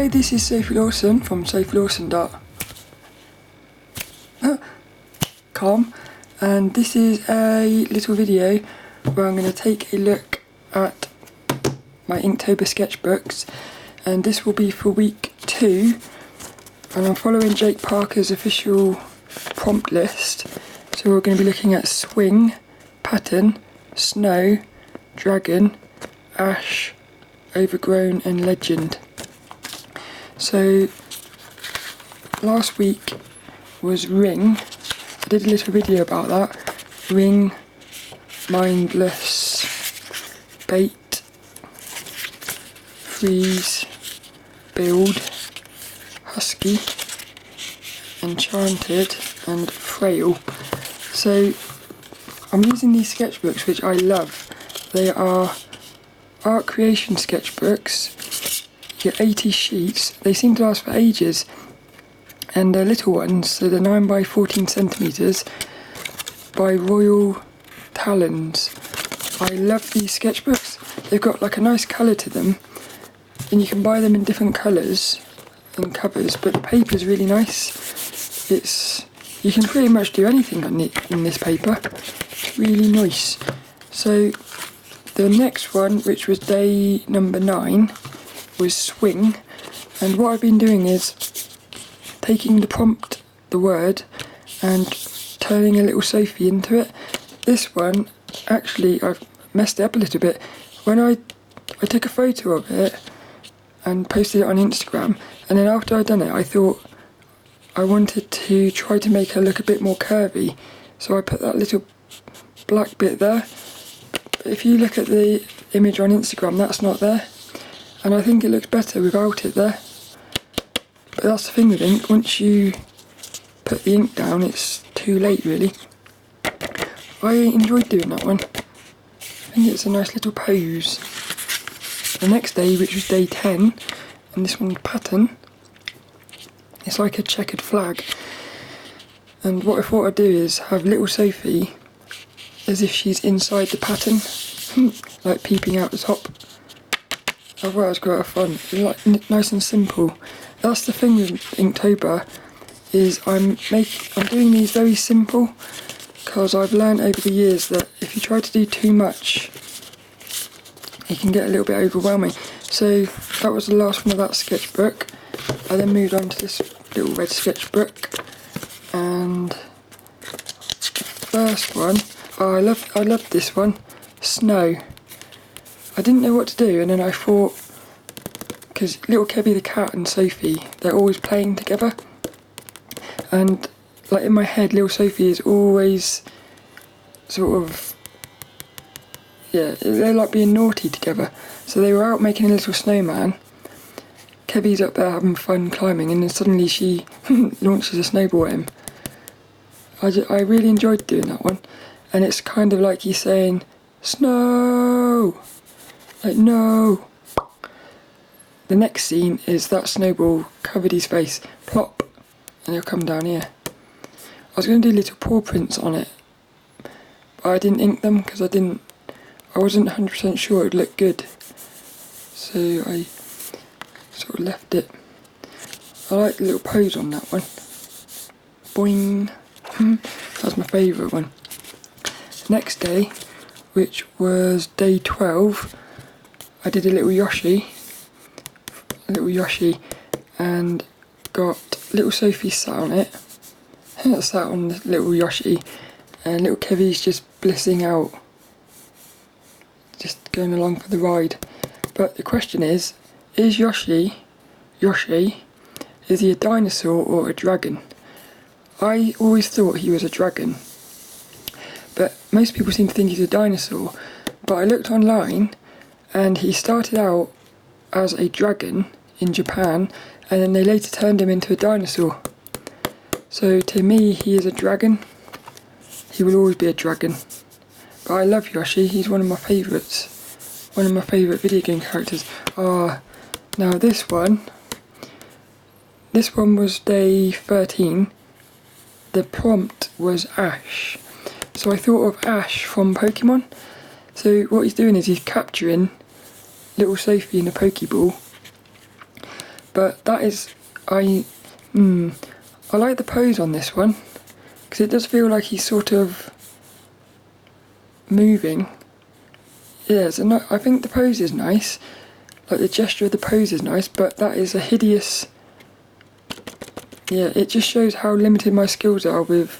Hi, this is Sophie Lawson from sophielawson.com, and this is a little video where I'm going to take a look at my Inktober sketchbooks, and this will be for week 2, and I'm following Jake Parker's official prompt list. So we're going to be looking at swing, pattern, snow, dragon, ash, overgrown and legend. So last week was ring. I did a little video about that. Ring, mindless, bait, freeze, build, husky, enchanted and frail. So I'm using these sketchbooks, which I love. They are art creation sketchbooks. You get 80 sheets. They seem to last for ages, and they're little ones, so they're 9 by 14 centimeters by Royal Talons. I love these sketchbooks. They've got like a nice colour to them, and you can buy them in different colours and covers, but the paper's really nice. You can pretty much do anything on it in this paper. It's really nice. So the next one, which was day number 9, was swing, and what I've been doing is taking the prompt, the word, and turning a lilSOPHiE into it. This one, actually, I've messed it up a little bit. When I took a photo of it and posted it on Instagram, and then after I'd done it, I thought I wanted to try to make her look a bit more curvy, so I put that little black bit there. But if you look at the image on Instagram, that's not there, and I think it looks better without it there. But that's the thing with ink, once you put the ink down, it's too late really. I enjoyed doing that one. I think it's a nice little pose. The next day, which was day 10, and this one's pattern, it's like a checkered flag. And what I thought I'd do is have lilSOPHiE as if she's inside the pattern, like peeping out the top. I thought it was quite fun. It's like nice and simple. That's the thing with Inktober, is I'm doing these very simple, because I've learned over the years that if you try to do too much, it can get a little bit overwhelming. So that was the last one of that sketchbook. I then moved on to this little red sketchbook, and the first one, I loved this one, snow. I didn't know what to do, and then I thought, because little KEVY the cat and Sophie, they're always playing together, and like in my head, lilSOPHiE is always sort of, yeah, they're like being naughty together. So they were out making a little snowman. KEVY's up there having fun climbing, and then suddenly she launches a snowball at him. I really enjoyed doing that one, and it's kind of like he's saying, snow! Like, no! The next scene is that snowball covered his face, plop, and he'll come down here. I was going to do little paw prints on it, but I didn't ink them because I wasn't 100% sure it would look good. So I sort of left it. I like the little pose on that one. Boing! That's my favourite one. Next day, which was day 12, I did a little Yoshi, and got lilSOPHiE sat on it. Sat on the little Yoshi, and little KEVY's just blissing out, just going along for the ride. But the question is Yoshi, is he a dinosaur or a dragon? I always thought he was a dragon, but most people seem to think he's a dinosaur. But I looked online, and he started out as a dragon in Japan, and then they later turned him into a dinosaur. So to me, he is a dragon. He will always be a dragon. But I love Yoshi, he's one of my favourites. One of my favourite video game characters. Now this one was day 13. The prompt was Ash. So I thought of Ash from Pokemon. So what he's doing is he's capturing lilSOPHiE in a Pokeball, But that is, I like the pose on this one, because it does feel like he's sort of moving. Yeah, so I think the pose is nice, like the gesture of the pose is nice, but that is a hideous, yeah, it just shows how limited my skills are with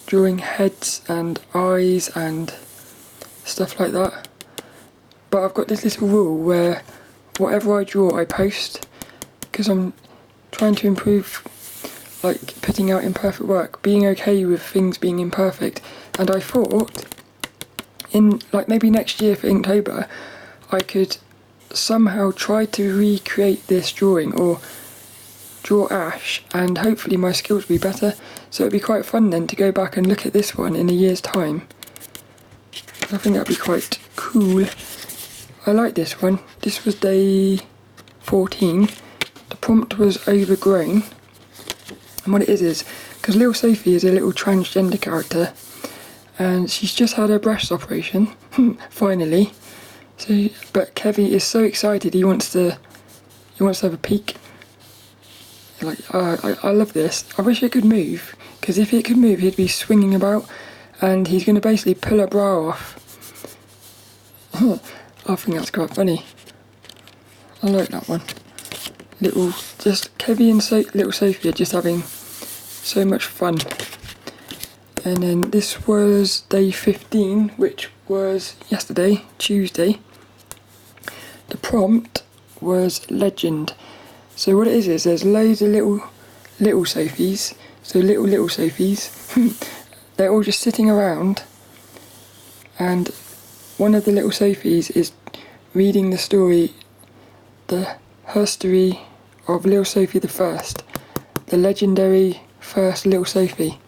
drawing heads and eyes and stuff like that. But I've got this little rule where whatever I draw I post, because I'm trying to improve, like putting out imperfect work, being okay with things being imperfect. And I thought in like maybe next year for Inktober I could somehow try to recreate this drawing or draw Ash, and hopefully my skills will be better. So it'd be quite fun then to go back and look at this one in a year's time. I think that'd be quite cool. I like this one. This was day 14. The prompt was overgrown. And what it is because lilSOPHiE is a little transgender character, and she's just had her breast operation, finally. So, but KEVY is so excited, he wants to have a peek. Like, I love this. I wish it could move, because if it could move, he'd be swinging about, and he's going to basically pull her bra off. I think that's quite funny. I like that one. KEVY and lilSOPHiE are just having so much fun. And then this was day 15, which was yesterday, Tuesday. The prompt was legend. So what it is there's loads of little lilSOPHiEs. So little lilSOPHiEs. They're all just sitting around, and one of the lilSOPHiEs is reading the story, the history of lilSOPHiE the First, the legendary first lilSOPHiE.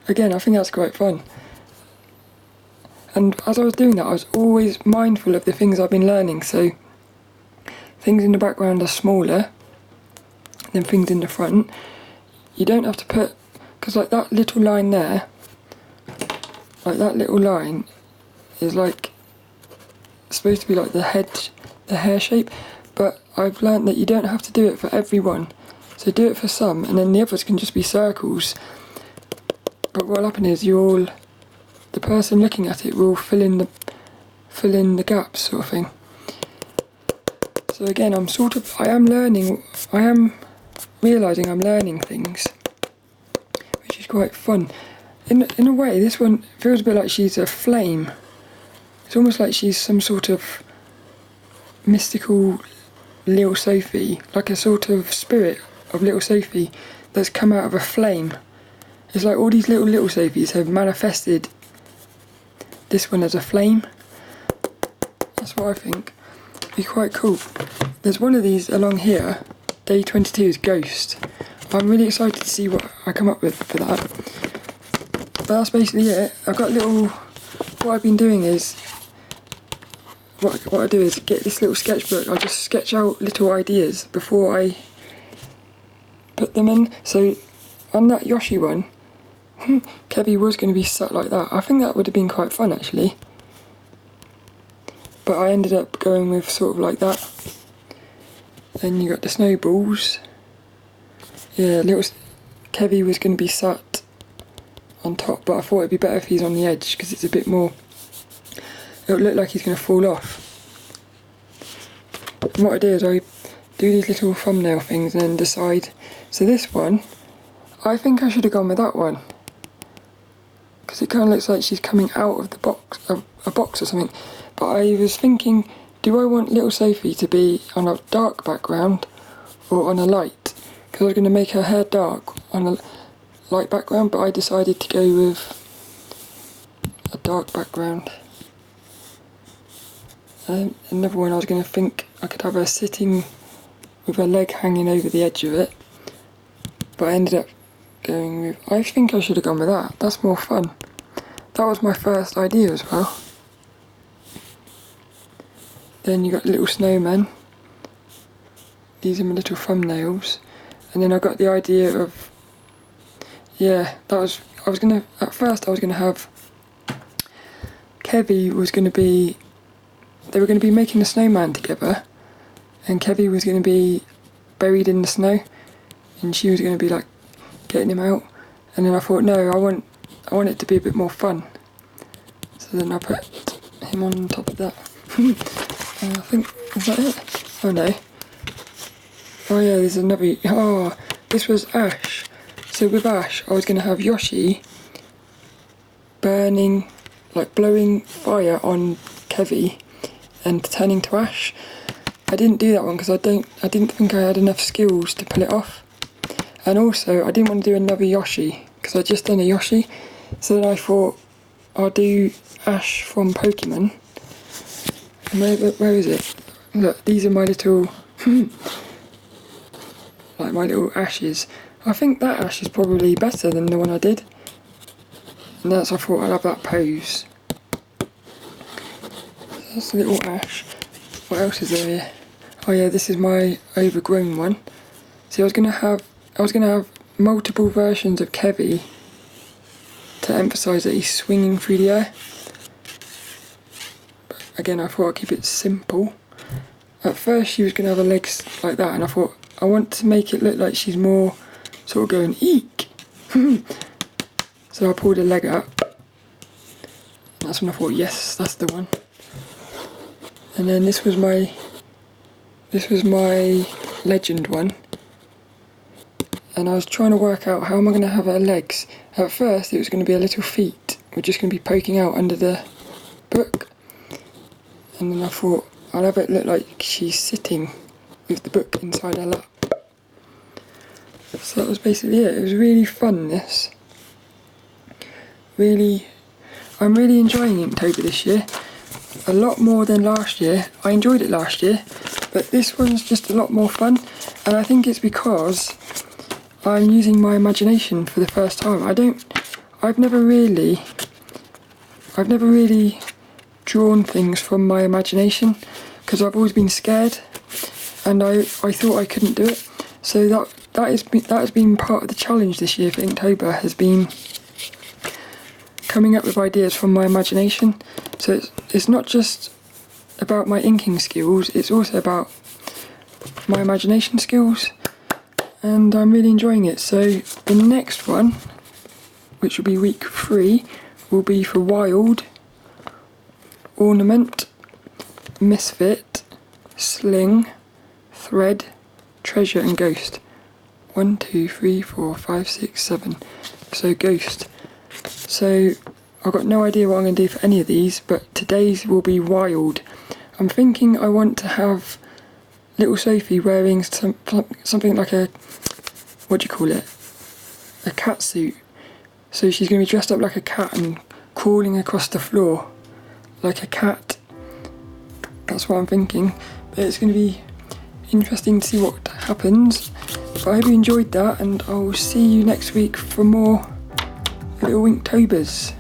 Again, I think that's quite fun. And as I was doing that, I was always mindful of the things I've been learning. So things in the background are smaller than things in the front. You don't have to put, because like that little line there, like that little line is like supposed to be like the hair shape, but I've learnt that you don't have to do it for everyone. So do it for some, and then the others can just be circles. But what'll happen is the person looking at it will fill in the gaps, sort of thing. So again, I am realising I'm learning things, which is quite fun. In a way, this one feels a bit like she's a flame. It's almost like she's some sort of mystical lilSOPHiE, like a sort of spirit of lilSOPHiE that's come out of a flame. It's like all these little lilSOPHiEs have manifested this one as a flame. That's what I think. It'd be quite cool. There's one of these along here. Day 22 is Ghost. I'm really excited to see what I come up with for that. But that's basically it. What I've been doing is, what I do is get this little sketchbook. I just sketch out little ideas before I put them in. So on that Yoshi one, KEVY was going to be sat like that. I think that would have been quite fun actually. But I ended up going with sort of like that. Then you got the snowballs. Yeah, KEVY was going to be sat on top, but I thought it'd be better if he's on the edge, because it's a bit more, it'll look like he's going to fall off. And what I do is I do these little thumbnail things and then decide. So this one, I think I should have gone with that one, because it kind of looks like she's coming out of the box, a box or something. But I was thinking, do I want lilSOPHiE to be on a dark background or on a light? Because I was going to make her hair dark on a light background, but I decided to go with a dark background. Another one I was going to think I could have her sitting with her leg hanging over the edge of it, but I ended up going with, I think I should have gone with that. That's more fun. That was my first idea as well. Then you got little snowmen. These are my little thumbnails. And then I got the idea of, yeah, at first I was gonna have, KEVY was gonna be, they were gonna be making a snowman together, and KEVY was going to be buried in the snow, and she was going to be like getting him out. And then I thought, no, I want it to be a bit more fun. So then I put him on top of that. I think, is that it? Oh no. Oh yeah, there's another. Oh, this was Ash. So with Ash, I was going to have Yoshi burning, like blowing fire on KEVY and turning to ash. I didn't do that one because I didn't think I had enough skills to pull it off. And also, I didn't want to do another Yoshi because I'd just done a Yoshi. So then I thought I'll do Ash from Pokemon. And where is it? Look, these are my little, like my little ashes. I think that ash is probably better than the one I did. And that's, I thought I'd have that pose. That's a little ash. What else is there here? Oh yeah, this is my overgrown one. See, I was gonna have multiple versions of KEVY to emphasise that he's swinging through the air. But again, I thought I'd keep it simple. At first she was gonna have her legs like that, and I thought I want to make it look like she's more sort of going eek. So I pulled her leg up. That's when I thought, yes, that's the one. And then this was my legend one. And I was trying to work out how am I going to have her legs. At first it was going to be her little feet were just going to be poking out under the book. And then I thought I'll have it look like she's sitting with the book inside her lap. So that was basically it. It was really fun, this. I'm really enjoying Inktober this year. A lot more than last year. I enjoyed it last year, but this one's just a lot more fun. And I think it's because I'm using my imagination for the first time. I've never really drawn things from my imagination because I've always been scared, and I thought I couldn't do it. So that has been part of the challenge this year for Inktober, has been coming up with ideas from my imagination. So it's not just about my inking skills, it's also about my imagination skills, and I'm really enjoying it. So the next one, which will be week 3, will be for Wild, Ornament, Misfit, Sling, Thread, Treasure and Ghost. 1, 2, 3, 4, 5, 6, 7. So Ghost. So I've got no idea what I'm going to do for any of these, but today's will be Wild. I'm thinking I want to have lilSOPHiE wearing something like a, what do you call it? A cat suit. So she's going to be dressed up like a cat and crawling across the floor like a cat. That's what I'm thinking. But it's going to be interesting to see what happens. But I hope you enjoyed that, and I'll see you next week for more little Inktobers.